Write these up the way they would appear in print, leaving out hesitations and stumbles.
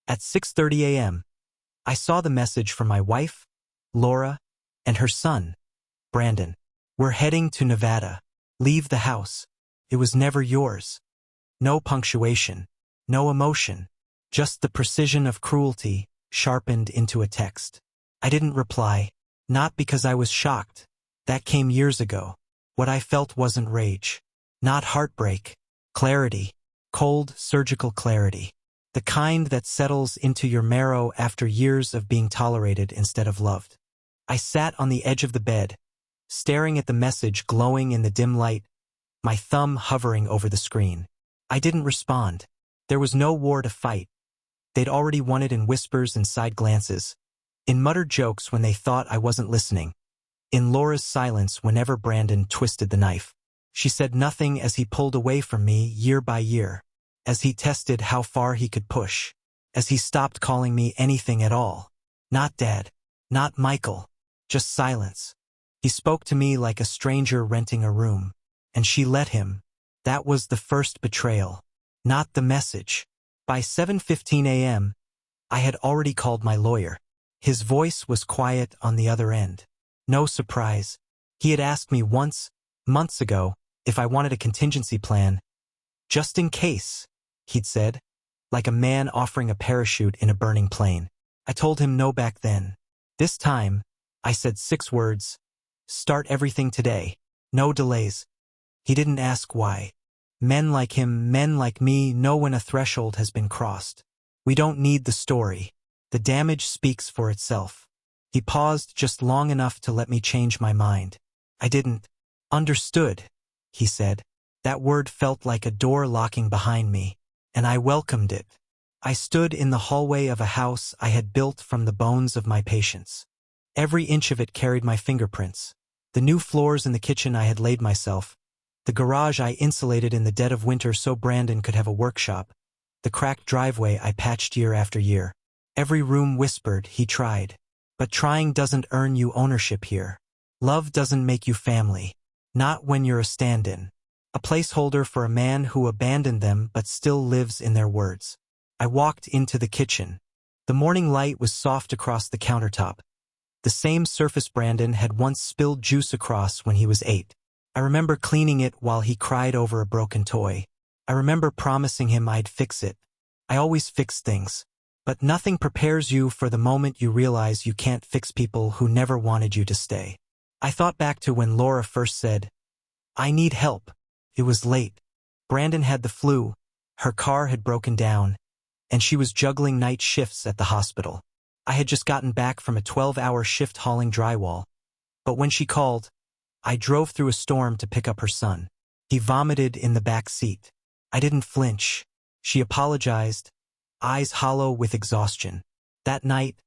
At 6:30 a.m., I saw the message from my wife, Laura, and her son, Brandon. We're heading to Nevada. Leave the house. It was never yours. No punctuation, no emotion, just the precision of cruelty sharpened into a text. I didn't reply, not because I was shocked. That came years ago. What I felt wasn't rage, not heartbreak, clarity, cold, surgical clarity. The kind that settles into your marrow after years of being tolerated instead of loved. I sat on the edge of the bed, staring at the message glowing in the dim light, my thumb hovering over the screen. I didn't respond. There was no war to fight. They'd already won it in whispers and side glances, in muttered jokes when they thought I wasn't listening, in Laura's silence whenever Brandon twisted the knife. She said nothing as he pulled away from me year by year, as he tested how far he could push, as he stopped calling me anything at all. Not Dad, not Michael, just silence. He spoke to me like a stranger renting a room, and she let him. That was the first betrayal, not the message. By 7:15 a.m., I had already called my lawyer. His voice was quiet on the other end. No surprise. He had asked me once, months ago, if I wanted a contingency plan. Just in case, he'd said, like a man offering a parachute in a burning plane. I told him no back then. This time, I said 6 words. Start everything today. No delays. He didn't ask why. Men like him, men like me, know when a threshold has been crossed. We don't need the story. The damage speaks for itself. He paused just long enough to let me change my mind. I didn't. Understood, he said. That word felt like a door locking behind me, and I welcomed it. I stood in the hallway of a house I had built from the bones of my patience. Every inch of it carried my fingerprints. The new floors in the kitchen I had laid myself. The garage I insulated in the dead of winter so Brandon could have a workshop. The cracked driveway I patched year after year. Every room whispered, he tried. But trying doesn't earn you ownership here. Love doesn't make you family. Not when you're a stand-in. A placeholder for a man who abandoned them but still lives in their words. I walked into the kitchen. The morning light was soft across the countertop. The same surface Brandon had once spilled juice across when he was 8. I remember cleaning it while he cried over a broken toy. I remember promising him I'd fix it. I always fix things. But nothing prepares you for the moment you realize you can't fix people who never wanted you to stay. I thought back to when Laura first said, I need help. It was late. Brandon had the flu, her car had broken down, and she was juggling night shifts at the hospital. I had just gotten back from a 12-hour shift hauling drywall. But when she called, I drove through a storm to pick up her son. He vomited in the back seat. I didn't flinch. She apologized, eyes hollow with exhaustion. That night,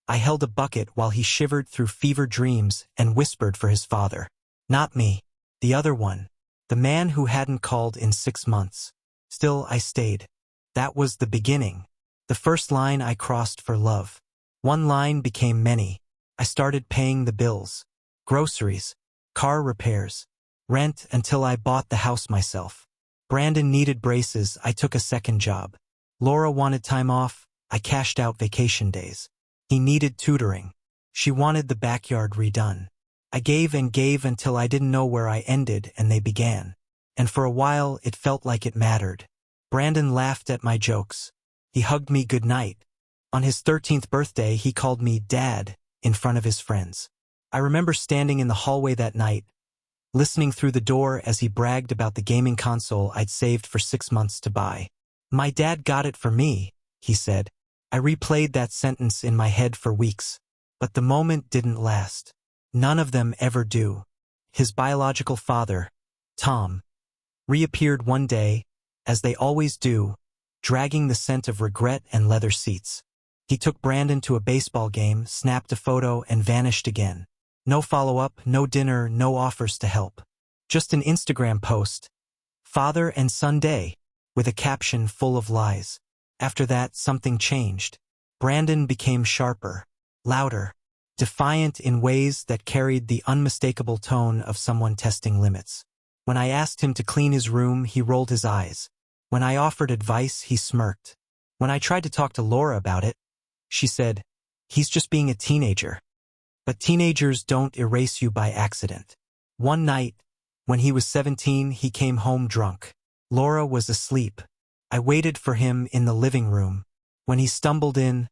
I held a bucket while he shivered through fever dreams and whispered for his father. Not me. The other one. The man who hadn't called in 6 months. Still, I stayed. That was the beginning. The first line I crossed for love. One line became many. I started paying the bills. Groceries, car repairs, rent until I bought the house myself. Brandon needed braces, I took a second job. Laura wanted time off, I cashed out vacation days. He needed tutoring. She wanted the backyard redone. I gave and gave until I didn't know where I ended and they began. And for a while it felt like it mattered. Brandon laughed at my jokes. He hugged me goodnight. On his 13th birthday he called me Dad in front of his friends. I remember standing in the hallway that night, listening through the door as he bragged about the gaming console I'd saved for 6 months to buy. My dad got it for me, he said. I replayed that sentence in my head for weeks. But the moment didn't last. None of them ever do. His biological father, Tom, reappeared one day, as they always do, dragging the scent of regret and leather seats. He took Brandon to a baseball game, snapped a photo, and vanished again. No follow-up, no dinner, no offers to help. Just an Instagram post, Father and Son Day, with a caption full of lies. After that, something changed. Brandon became sharper, louder, defiant in ways that carried the unmistakable tone of someone testing limits. When I asked him to clean his room, he rolled his eyes. When I offered advice, he smirked. When I tried to talk to Laura about it, she said, "He's just being a teenager." But teenagers don't erase you by accident. One night, when he was 17, he came home drunk. Laura was asleep. I waited for him in the living room. When he stumbled in,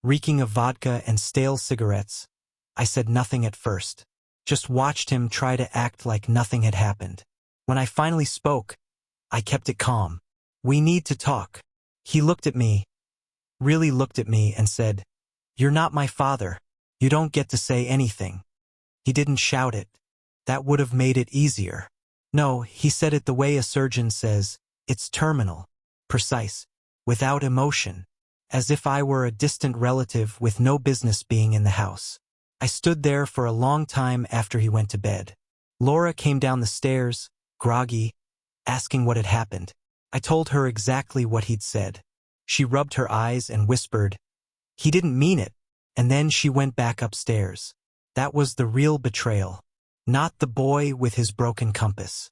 reeking of vodka and stale cigarettes, I said nothing at first. Just watched him try to act like nothing had happened. When I finally spoke, I kept it calm. "We need to talk." He looked at me, really looked at me, and said, "You're not my father. You don't get to say anything." He didn't shout it. That would have made it easier. No, he said it the way a surgeon says, "It's terminal," precise, without emotion, as if I were a distant relative with no business being in the house. I stood there for a long time after he went to bed. Laura came down the stairs, groggy, asking what had happened. I told her exactly what he'd said. She rubbed her eyes and whispered, "He didn't mean it," and then she went back upstairs. That was the real betrayal. Not the boy with his broken compass,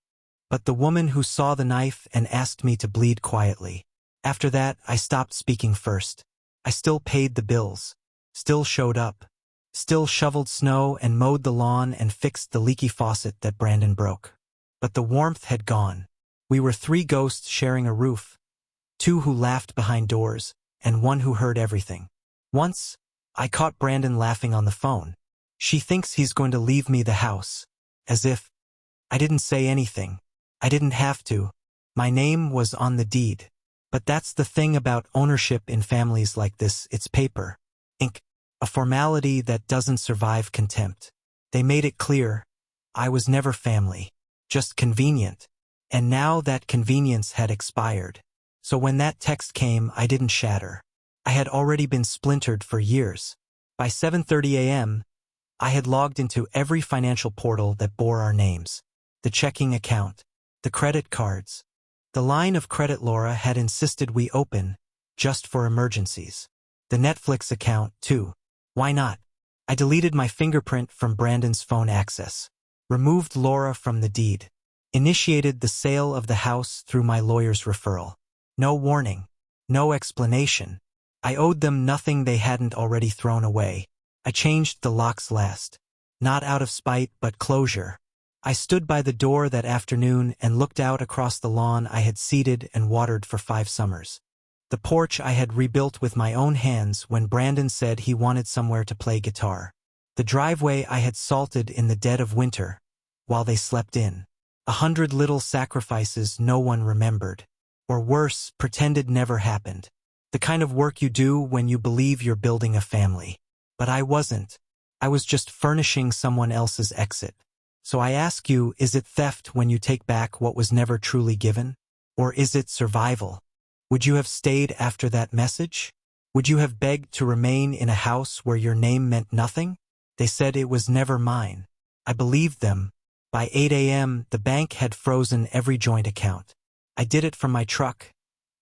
but the woman who saw the knife and asked me to bleed quietly. After that, I stopped speaking first. I still paid the bills, still showed up, still shoveled snow and mowed the lawn and fixed the leaky faucet that Brandon broke. But the warmth had gone. We were 3 ghosts sharing a roof, 2 who laughed behind doors, and 1 who heard everything. Once, I caught Brandon laughing on the phone. "She thinks he's going to leave me the house." As if. I didn't say anything. I didn't have to. My name was on the deed. But that's the thing about ownership in families like this, it's paper. Ink. A formality that doesn't survive contempt. They made it clear. I was never family. Just convenient. And now that convenience had expired. So when that text came, I didn't shatter. I had already been splintered for years. By 7:30 a.m., I had logged into every financial portal that bore our names. The checking account, the credit cards. The line of credit Laura had insisted we open, just for emergencies. The Netflix account, too. Why not? I deleted my fingerprint from Brandon's phone access. Removed Laura from the deed. Initiated the sale of the house through my lawyer's referral. No warning. No explanation. I owed them nothing they hadn't already thrown away. I changed the locks last. Not out of spite, but closure. I stood by the door that afternoon and looked out across the lawn I had seeded and watered for 5 summers. The porch I had rebuilt with my own hands when Brandon said he wanted somewhere to play guitar. The driveway I had salted in the dead of winter, while they slept in. 100 little sacrifices no one remembered. Or worse, pretended never happened. The kind of work you do when you believe you're building a family. But I wasn't. I was just furnishing someone else's exit. So I ask you, is it theft when you take back what was never truly given? Or is it survival? Would you have stayed after that message? Would you have begged to remain in a house where your name meant nothing? They said it was never mine. I believed them. By 8 a.m., the bank had frozen every joint account. I did it from my truck.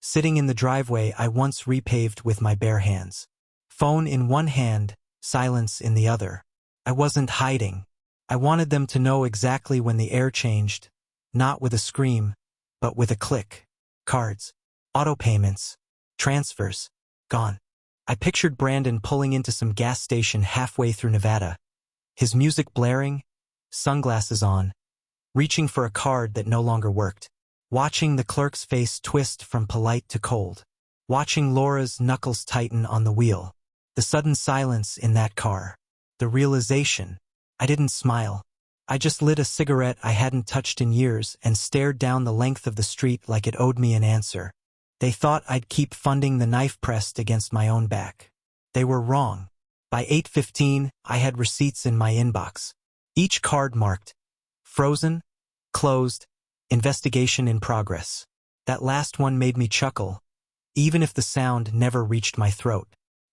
Sitting in the driveway I once repaved with my bare hands. Phone in one hand, silence in the other. I wasn't hiding. I wanted them to know exactly when the air changed, not with a scream, but with a click. Cards, auto payments, transfers, gone. I pictured Brandon pulling into some gas station halfway through Nevada, his music blaring, sunglasses on, reaching for a card that no longer worked, watching the clerk's face twist from polite to cold, watching Laura's knuckles tighten on the wheel, the sudden silence in that car, the realization. I didn't smile. I just lit a cigarette I hadn't touched in years and stared down the length of the street like it owed me an answer. They thought I'd keep funding the knife pressed against my own back. They were wrong. By 8:15, I had receipts in my inbox. Each card marked, frozen, closed, investigation in progress. That last one made me chuckle, even if the sound never reached my throat.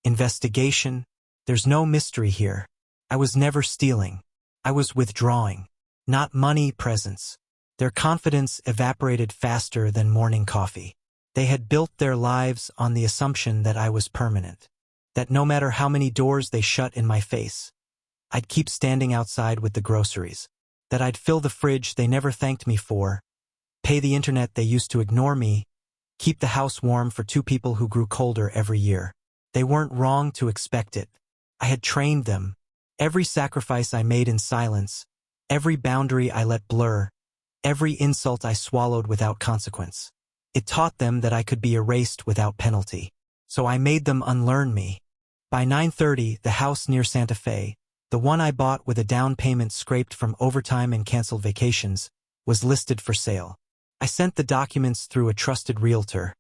Investigation? There's no mystery here. I was never stealing. I was withdrawing. Not money, presents. Their confidence evaporated faster than morning coffee. They had built their lives on the assumption that I was permanent. That no matter how many doors they shut in my face, I'd keep standing outside with the groceries. That I'd fill the fridge they never thanked me for, pay the internet they used to ignore me, Keep the house warm for two people who grew colder every year. They weren't wrong to expect it. I had trained them. Every sacrifice I made in silence, every boundary I let blur, every insult I swallowed without consequence. It taught them that I could be erased without penalty. So I made them unlearn me. By 9:30, the house near Santa Fe, the one I bought with a down payment scraped from overtime and canceled vacations, was listed for sale. I sent the documents through a trusted realtor,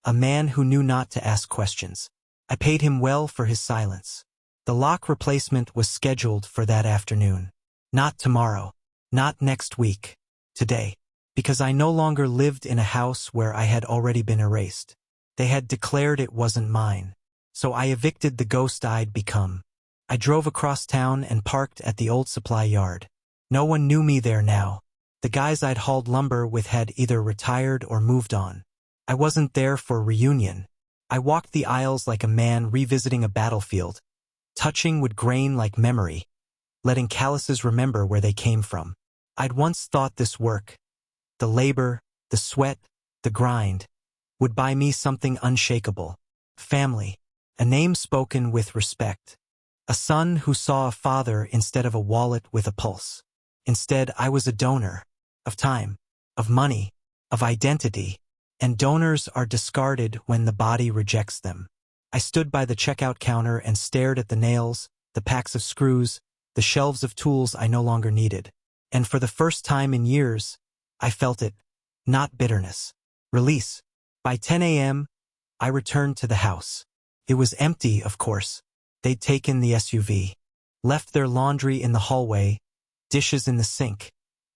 a man who knew not to ask questions. I paid him well for his silence. The lock replacement was scheduled for that afternoon. Not tomorrow. Not next week. Today. Because I no longer lived in a house where I had already been erased. They had declared it wasn't mine. So I evicted the ghost I'd become. I drove across town and parked at the old supply yard. No one knew me there now. The guys I'd hauled lumber with had either retired or moved on. I wasn't there for a reunion. I walked the aisles like a man revisiting a battlefield, touching would grain like memory, letting calluses remember where they came from. I'd once thought this work, the labor, the sweat, the grind, would buy me something unshakable. Family. A name spoken with respect. A son who saw a father instead of a wallet with a pulse. Instead, I was a donor. Of time. Of money. Of identity. And donors are discarded when the body rejects them. I stood by the checkout counter and stared at the nails, the packs of screws, the shelves of tools I no longer needed. And for the first time in years, I felt it. Not bitterness. Release. By 10 a.m., I returned to the house. It was empty, of course. They'd taken the SUV. Left their laundry in the hallway, dishes in the sink,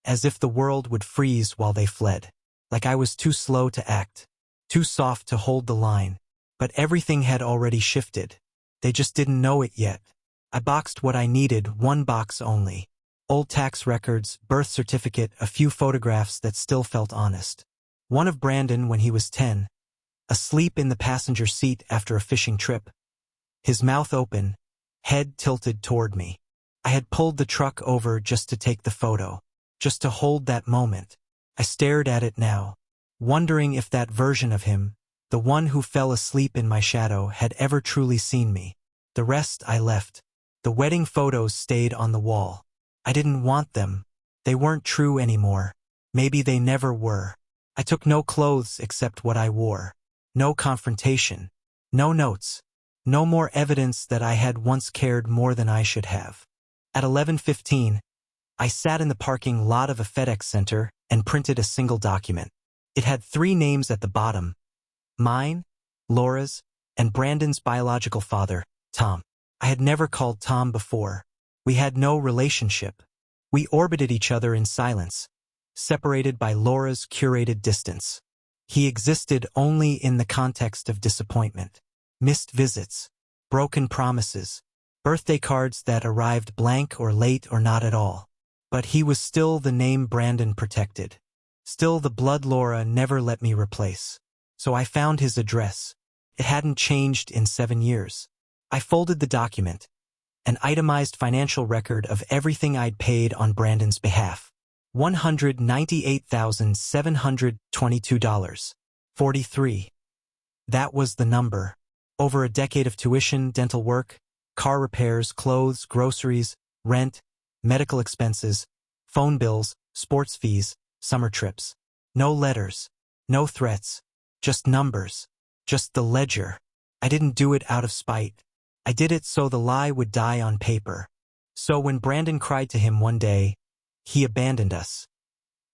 as if the world would freeze while they fled. Like I was too slow to act, too soft to hold the line. But everything had already shifted. They just didn't know it yet. I boxed what I needed, one box only. Old tax records, birth certificate, a few photographs that still felt honest. One of Brandon when he was 10, asleep in the passenger seat after a fishing trip, his mouth open, head tilted toward me. I had pulled the truck over just to take the photo, just to hold that moment. I stared at it now, wondering if that version of him, the one who fell asleep in my shadow, had ever truly seen me. The rest I left. The wedding photos stayed on the wall. I didn't want them. They weren't true anymore. Maybe they never were. I took no clothes except what I wore. No confrontation. No notes. No more evidence that I had once cared more than I should have. At 11:15, I sat in the parking lot of a FedEx center and printed a single document. It had 3 names at the bottom. Mine, Laura's, and Brandon's biological father, Tom. I had never called Tom before. We had no relationship. We orbited each other in silence, separated by Laura's curated distance. He existed only in the context of disappointment. Missed visits, broken promises, birthday cards that arrived blank or late or not at all. But he was still the name Brandon protected. Still the blood Laura never let me replace. So I found his address. It hadn't changed in 7 years. I folded the document, an itemized financial record of everything I'd paid on Brandon's behalf. $198,722.43. That was the number. Over a decade of tuition, dental work, car repairs, clothes, groceries, rent, medical expenses, phone bills, sports fees, summer trips. No letters, no threats, just numbers, just the ledger. I didn't do it out of spite. I did it so the lie would die on paper. So when Brandon cried to him one day, he abandoned us.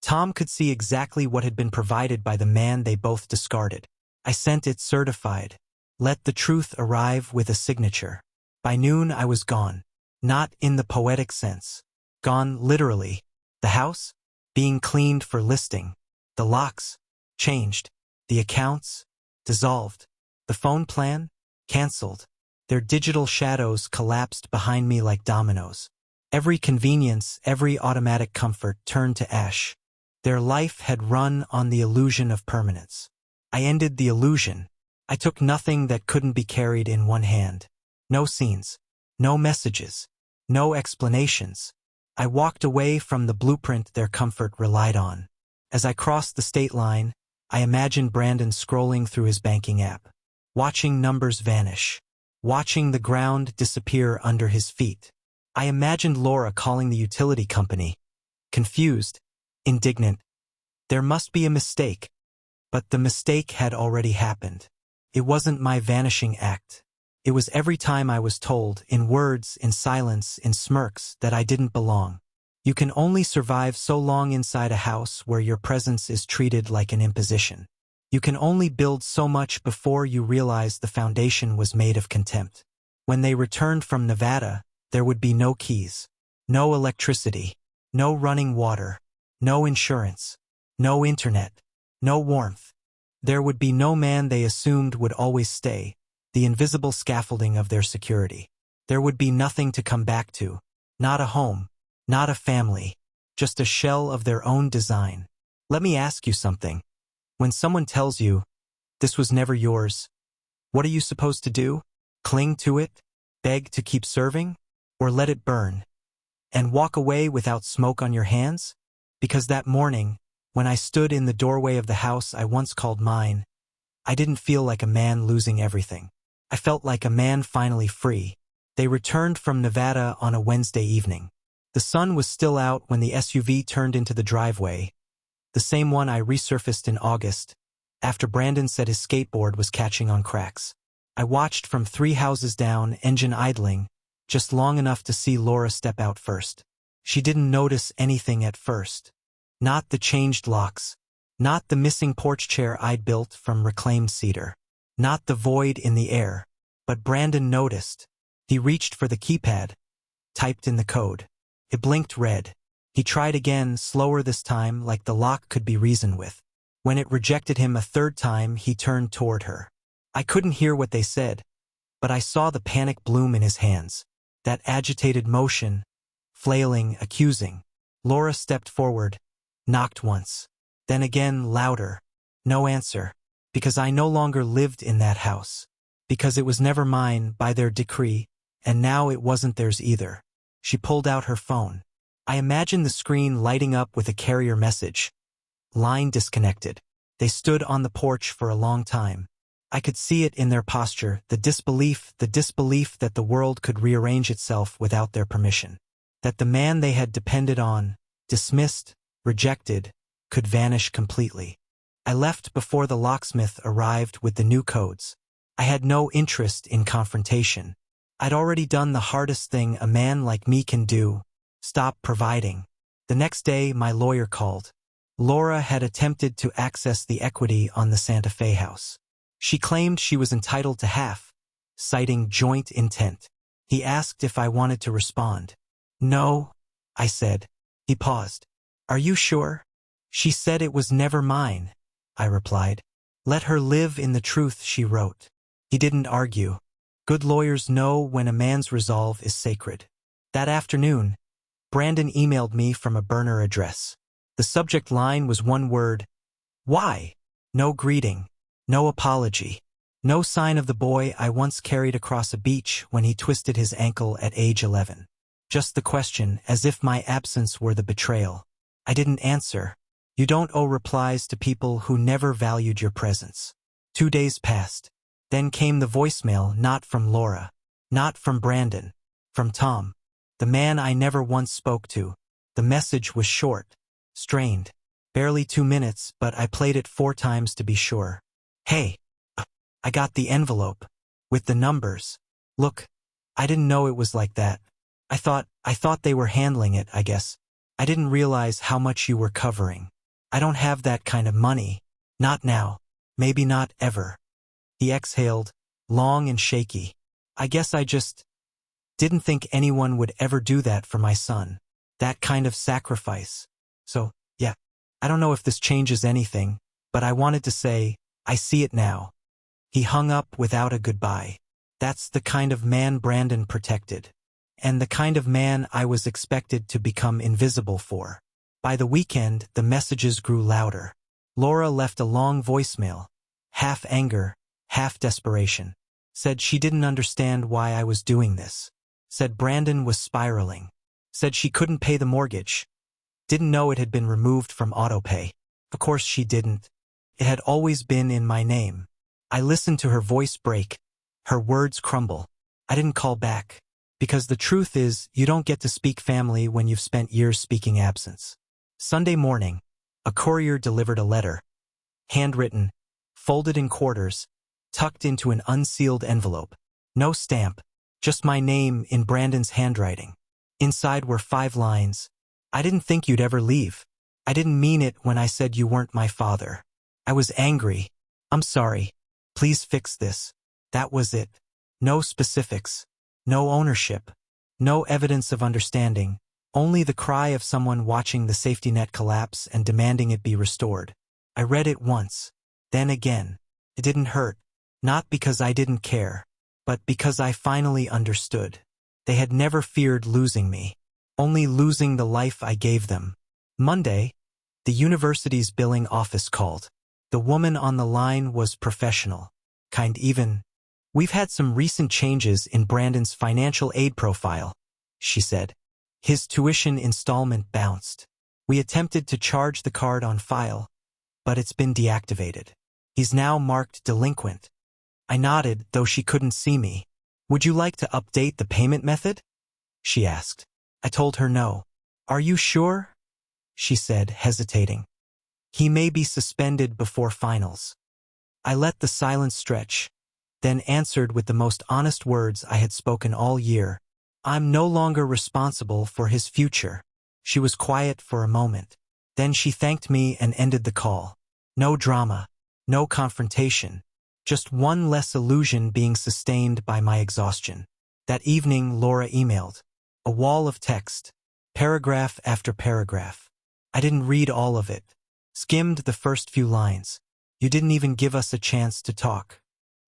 Tom could see exactly what had been provided by the man they both discarded. I sent it certified. Let the truth arrive with a signature. By noon I was gone. Not in the poetic sense. Gone literally. The house? Being cleaned for listing. The locks? Changed. The accounts? Dissolved. The phone plan? Cancelled. Their digital shadows collapsed behind me like dominoes. Every convenience, every automatic comfort turned to ash. Their life had run on the illusion of permanence. I ended the illusion. I took nothing that couldn't be carried in one hand. No scenes. No messages. No explanations. I walked away from the blueprint their comfort relied on. As I crossed the state line, I imagined Brandon scrolling through his banking app, watching numbers vanish, watching the ground disappear under his feet. I imagined Laura calling the utility company, confused, indignant. There must be a mistake. But the mistake had already happened. It wasn't my vanishing act. It was every time I was told, in words, in silence, in smirks, that I didn't belong. You can only survive so long inside a house where your presence is treated like an imposition. You can only build so much before you realize the foundation was made of contempt. When they returned from Nevada, there would be no keys, no electricity, no running water, no insurance, no internet, no warmth. There would be no man they assumed would always stay, the invisible scaffolding of their security. There would be nothing to come back to, not a home, not a family, just a shell of their own design. Let me ask you something. When someone tells you, this was never yours, what are you supposed to do? Cling to it? Beg to keep serving? Or let it burn? And walk away without smoke on your hands? Because that morning, when I stood in the doorway of the house I once called mine, I didn't feel like a man losing everything. I felt like a man finally free. They returned from Nevada on a Wednesday evening. The sun was still out when the SUV turned into the driveway, the same one I resurfaced in August, after Brandon said his skateboard was catching on cracks. I watched from 3 houses down, engine idling, just long enough to see Laura step out first. She didn't notice anything at first. Not the changed locks, not the missing porch chair I'd built from reclaimed cedar, not the void in the air, but Brandon noticed. He reached for the keypad, typed in the code. It blinked red. He tried again, slower this time, like the lock could be reasoned with. When it rejected him a 3rd time, he turned toward her. I couldn't hear what they said, but I saw the panic bloom in his hands, that agitated motion, flailing, accusing. Laura stepped forward, knocked once, then again louder. No answer, because I no longer lived in that house, because it was never mine by their decree, and now it wasn't theirs either. She pulled out her phone. I imagined the screen lighting up with a carrier message. Line disconnected. They stood on the porch for a long time. I could see it in their posture, the disbelief that the world could rearrange itself without their permission. That the man they had depended on, dismissed, rejected, could vanish completely. I left before the locksmith arrived with the new codes. I had no interest in confrontation. I'd already done the hardest thing a man like me can do, stop providing. The next day, my lawyer called. Laura had attempted to access the equity on the Santa Fe house. She claimed she was entitled to half, citing joint intent. He asked if I wanted to respond. No, I said. He paused. Are you sure? She said it was never mine, I replied. Let her live in the truth, she wrote. He didn't argue. Good lawyers know when a man's resolve is sacred. That afternoon, Brandon emailed me from a burner address. The subject line was one word. Why? No greeting. No apology. No sign of the boy I once carried across a beach when he twisted his ankle at age 11. Just the question, as if my absence were the betrayal. I didn't answer. You don't owe replies to people who never valued your presence. 2 days passed. Then came the voicemail, not from Laura, not from Brandon, from Tom, the man I never once spoke to. The message was short, strained, barely 2 minutes, but I played it 4 times to be sure. Hey, I got the envelope, with the numbers. Look, I didn't know it was like that. I thought they were handling it, I guess. I didn't realize how much you were covering. I don't have that kind of money. Not now. Maybe not ever. He exhaled, long and shaky. I guess I just didn't think anyone would ever do that for my son. That kind of sacrifice. So, yeah, I don't know if this changes anything, but I wanted to say, I see it now. He hung up without a goodbye. That's the kind of man Brandon protected. And the kind of man I was expected to become invisible for. By the weekend, the messages grew louder. Laura left a long voicemail, half anger, half desperation. Said she didn't understand why I was doing this. Said Brandon was spiraling. Said she couldn't pay the mortgage. Didn't know it had been removed from autopay. Of course she didn't. It had always been in my name. I listened to her voice break, her words crumble. I didn't call back. Because the truth is, you don't get to speak family when you've spent years speaking absence. Sunday morning, a courier delivered a letter. Handwritten, folded in quarters, tucked into an unsealed envelope. No stamp, just my name in Brandon's handwriting. Inside were 5 lines. I didn't think you'd ever leave. I didn't mean it when I said you weren't my father. I was angry. I'm sorry. Please fix this. That was it. No specifics. No ownership. No evidence of understanding. Only the cry of someone watching the safety net collapse and demanding it be restored. I read it once. Then again. It didn't hurt. Not because I didn't care, but because I finally understood. They had never feared losing me. Only losing the life I gave them. Monday, the university's billing office called. The woman on the line was professional. Kind even. We've had some recent changes in Brandon's financial aid profile, she said. His tuition installment bounced. We attempted to charge the card on file, but it's been deactivated. He's now marked delinquent. I nodded, though she couldn't see me. Would you like to update the payment method? She asked. I told her no. Are you sure? She said, hesitating. He may be suspended before finals. I let the silence stretch, then answered with the most honest words I had spoken all year. I'm no longer responsible for his future. She was quiet for a moment. Then she thanked me and ended the call. No drama, no confrontation, just one less illusion being sustained by my exhaustion. That evening, Laura emailed. A wall of text, paragraph after paragraph. I didn't read all of it. Skimmed the first few lines. You didn't even give us a chance to talk.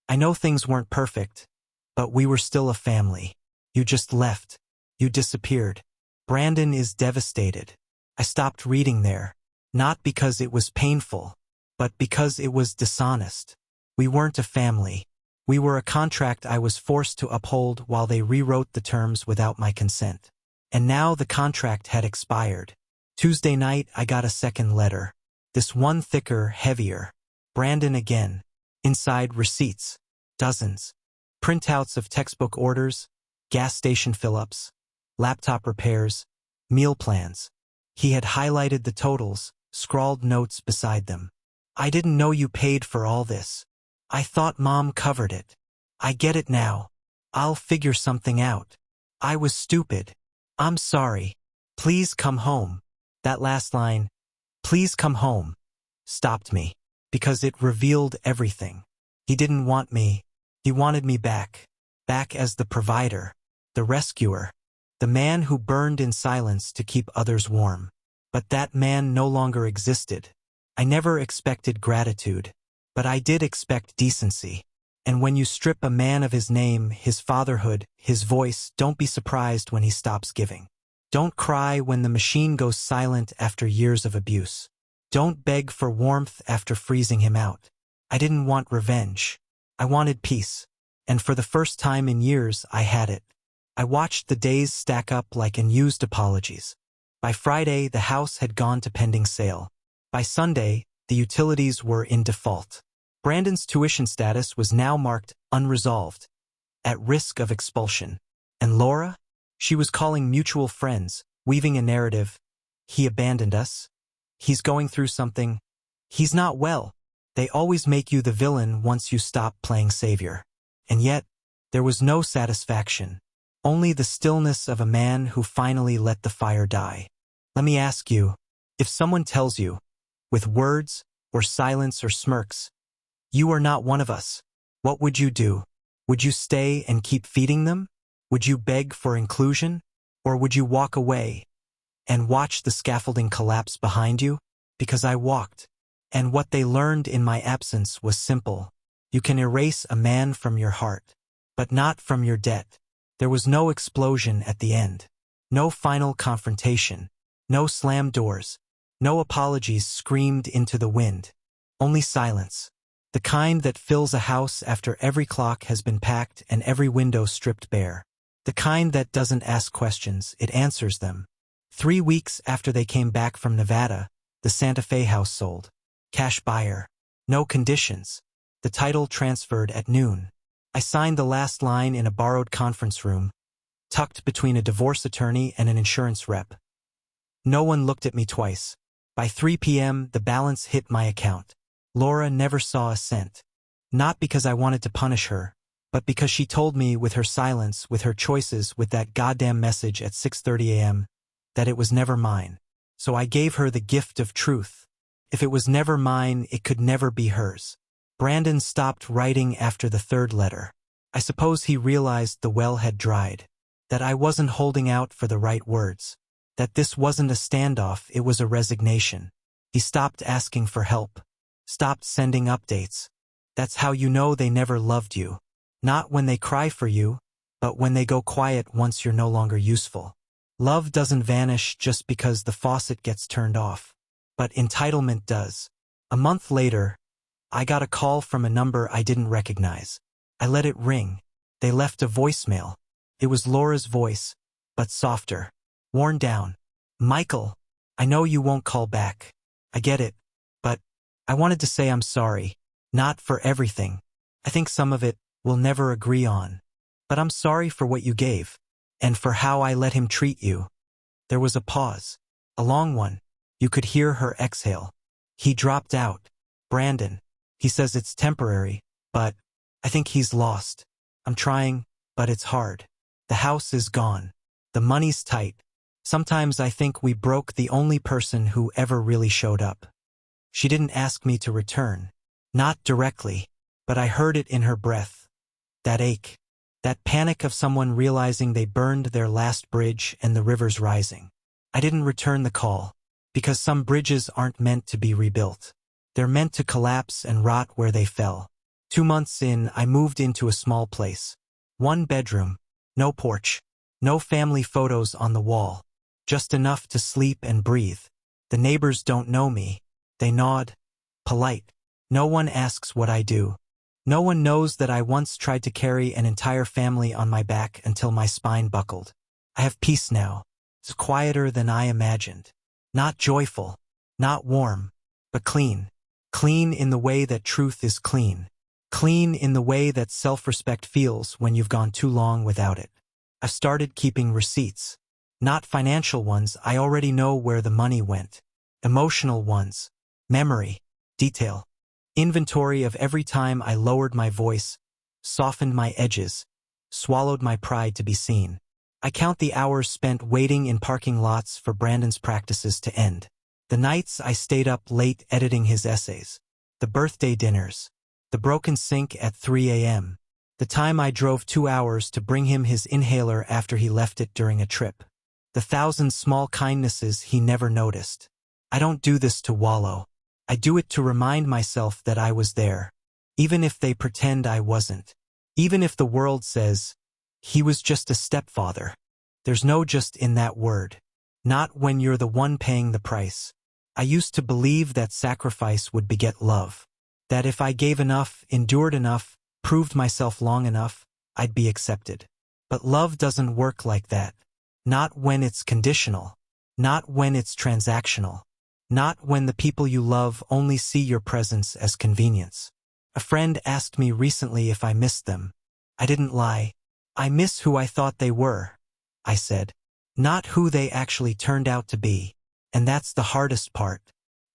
I know things weren't perfect, but we were still a family. You just left. You disappeared. Brandon is devastated. I stopped reading there, not because it was painful, but because it was dishonest. We weren't a family. We were a contract I was forced to uphold while they rewrote the terms without my consent. And now the contract had expired. Tuesday night, I got a second letter. This one thicker, heavier. Brandon again. Inside, receipts. Dozens. Printouts of textbook orders, gas station fill-ups, laptop repairs, meal plans. He had highlighted the totals, scrawled notes beside them. I didn't know you paid for all this. I thought Mom covered it. I get it now. I'll figure something out. I was stupid. I'm sorry. Please come home. That last line, please come home, stopped me, because it revealed everything. He didn't want me. He wanted me back. Back as the provider, the rescuer, the man who burned in silence to keep others warm. But that man no longer existed. I never expected gratitude, but I did expect decency. And when you strip a man of his name, his fatherhood, his voice, don't be surprised when he stops giving. Don't cry when the machine goes silent after years of abuse. Don't beg for warmth after freezing him out. I didn't want revenge. I wanted peace. And for the first time in years, I had it. I watched the days stack up like unused apologies. By Friday, the house had gone to pending sale. By Sunday, the utilities were in default. Brandon's tuition status was now marked unresolved, at risk of expulsion. And Laura? She was calling mutual friends, weaving a narrative. He abandoned us. He's going through something. He's not well. They always make you the villain once you stop playing savior. And yet, there was no satisfaction. Only the stillness of a man who finally let the fire die. Let me ask you, if someone tells you, with words, or silence or smirks, you are not one of us, what would you do? Would you stay and keep feeding them? Would you beg for inclusion? Or would you walk away and watch the scaffolding collapse behind you? Because I walked, and what they learned in my absence was simple. You can erase a man from your heart, but not from your debt. There was no explosion at the end. No final confrontation. No slammed doors. No apologies screamed into the wind. Only silence. The kind that fills a house after every clock has been packed and every window stripped bare. The kind that doesn't ask questions, it answers them. 3 weeks after they came back from Nevada, the Santa Fe house sold. Cash buyer. No conditions. The title transferred at noon. I signed the last line in a borrowed conference room, tucked between a divorce attorney and an insurance rep. No one looked at me twice. By 3 p.m., the balance hit my account. Laura never saw a cent. Not because I wanted to punish her, but because she told me with her silence, with her choices, with that goddamn message at 6:30 a.m., that it was never mine. So I gave her the gift of truth. If it was never mine, it could never be hers. Brandon stopped writing after the third letter. I suppose he realized the well had dried, that I wasn't holding out for the right words, that this wasn't a standoff, it was a resignation. He stopped asking for help, stopped sending updates. That's how you know they never loved you. Not when they cry for you, but when they go quiet once you're no longer useful. Love doesn't vanish just because the faucet gets turned off. But entitlement does. A month later, I got a call from a number I didn't recognize. I let it ring. They left a voicemail. It was Laura's voice, but softer, worn down. "Michael, I know you won't call back. I get it, but I wanted to say I'm sorry. Not for everything. I think some of it we'll never agree on. But I'm sorry for what you gave, and for how I let him treat you." There was a pause, a long one. You could hear her exhale. "He dropped out. Brandon. He says it's temporary, but I think he's lost. I'm trying, but it's hard. The house is gone. The money's tight. Sometimes I think we broke the only person who ever really showed up." She didn't ask me to return. Not directly, but I heard it in her breath. That ache. That panic of someone realizing they burned their last bridge and the river's rising. I didn't return the call, because some bridges aren't meant to be rebuilt. They're meant to collapse and rot where they fell. 2 months in, I moved into a small place. 1 bedroom, no porch, no family photos on the wall, just enough to sleep and breathe. The neighbors don't know me. They nod, polite. No one asks what I do. No one knows that I once tried to carry an entire family on my back until my spine buckled. I have peace now. It's quieter than I imagined. Not joyful, not warm, but clean. Clean in the way that truth is clean. Clean in the way that self-respect feels when you've gone too long without it. I've started keeping receipts. Not financial ones, I already know where the money went. Emotional ones. Memory. Detail. Inventory of every time I lowered my voice, softened my edges, swallowed my pride to be seen. I count the hours spent waiting in parking lots for Brandon's practices to end. The nights I stayed up late editing his essays. The birthday dinners. The broken sink at 3 a.m. The time I drove 2 hours to bring him his inhaler after he left it during a trip. The 1,000 small kindnesses he never noticed. I don't do this to wallow. I do it to remind myself that I was there. Even if they pretend I wasn't. Even if the world says, he was just a stepfather. There's no just in that word. Not when you're the one paying the price. I used to believe that sacrifice would beget love. That if I gave enough, endured enough, proved myself long enough, I'd be accepted. But love doesn't work like that. Not when it's conditional. Not when it's transactional. Not when the people you love only see your presence as convenience. A friend asked me recently if I missed them. I didn't lie. I miss who I thought they were, I said. Not who they actually turned out to be. And that's the hardest part.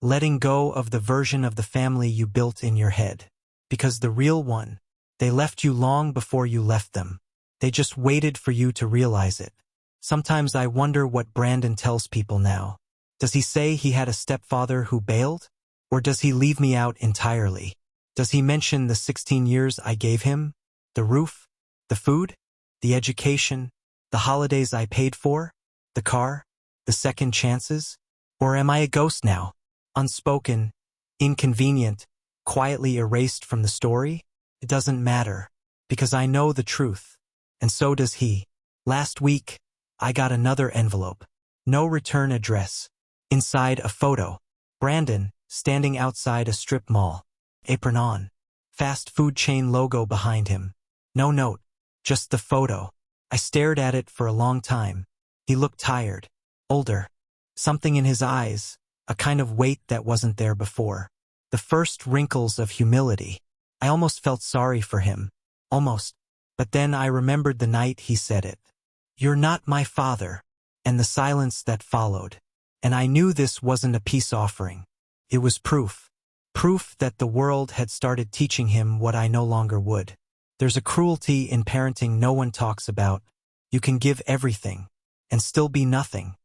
Letting go of the version of the family you built in your head. Because the real one, they left you long before you left them. They just waited for you to realize it. Sometimes I wonder what Brandon tells people now. Does he say he had a stepfather who bailed? Or does he leave me out entirely? Does he mention the 16 years I gave him? The roof? The food? The education? The holidays I paid for? The car? The second chances? Or am I a ghost now? Unspoken, inconvenient, quietly erased from the story? It doesn't matter, because I know the truth. And so does he. Last week, I got another envelope. No return address. Inside a photo. Brandon, standing outside a strip mall. Apron on. Fast food chain logo behind him. No note. Just the photo. I stared at it for a long time. He looked tired. Older. Something in his eyes. A kind of weight that wasn't there before. the first wrinkles of humility. I almost felt sorry for him. Almost. But then I remembered the night he said it. "You're not my father," and the silence that followed. And I knew this wasn't a peace offering. It was proof. Proof that the world had started teaching him what I no longer would. There's a cruelty in parenting no one talks about. You can give everything and still be nothing.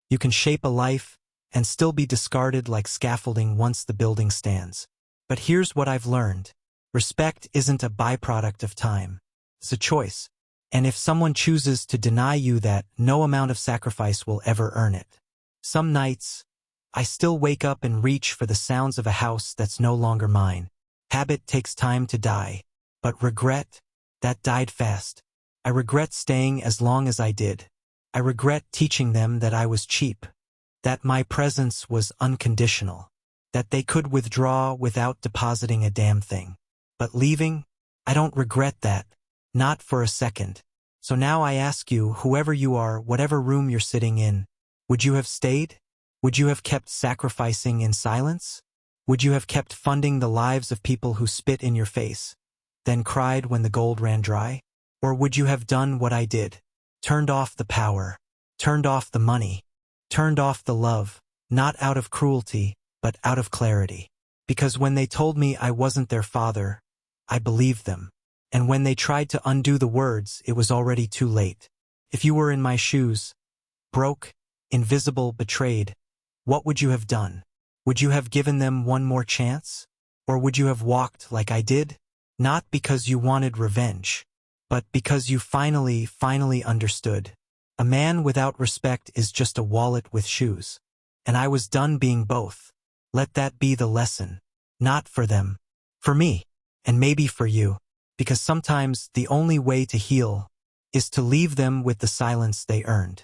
You can shape a life and still be discarded like scaffolding once the building stands. But here's what I've learned. Respect isn't a byproduct of time. It's a choice. And if someone chooses to deny you that, no amount of sacrifice will ever earn it. Some nights, I still wake up and reach for the sounds of a house that's no longer mine. Habit takes time to die. But regret, that died fast. I regret staying as long as I did. I regret teaching them that I was cheap. That my presence was unconditional. That they could withdraw without depositing a damn thing. But leaving? I don't regret that. Not for a second. So now I ask you, whoever you are, whatever room you're sitting in, would you have stayed? Would you have kept sacrificing in silence? Would you have kept funding the lives of people who spit in your face, then cried when the gold ran dry? Or would you have done what I did? Turned off the power, turned off the money, turned off the love, not out of cruelty, but out of clarity. Because when they told me I wasn't their father, I believed them. And when they tried to undo the words, it was already too late. If you were in my shoes, broke, invisible, betrayed, what would you have done? Would you have given them one more chance? Or would you have walked like I did? Not because you wanted revenge, but because you finally understood. A man without respect is just a wallet with shoes. And I was done being both. Let that be the lesson. Not for them. For me. And maybe for you. Because sometimes the only way to heal is to leave them with the silence they earned.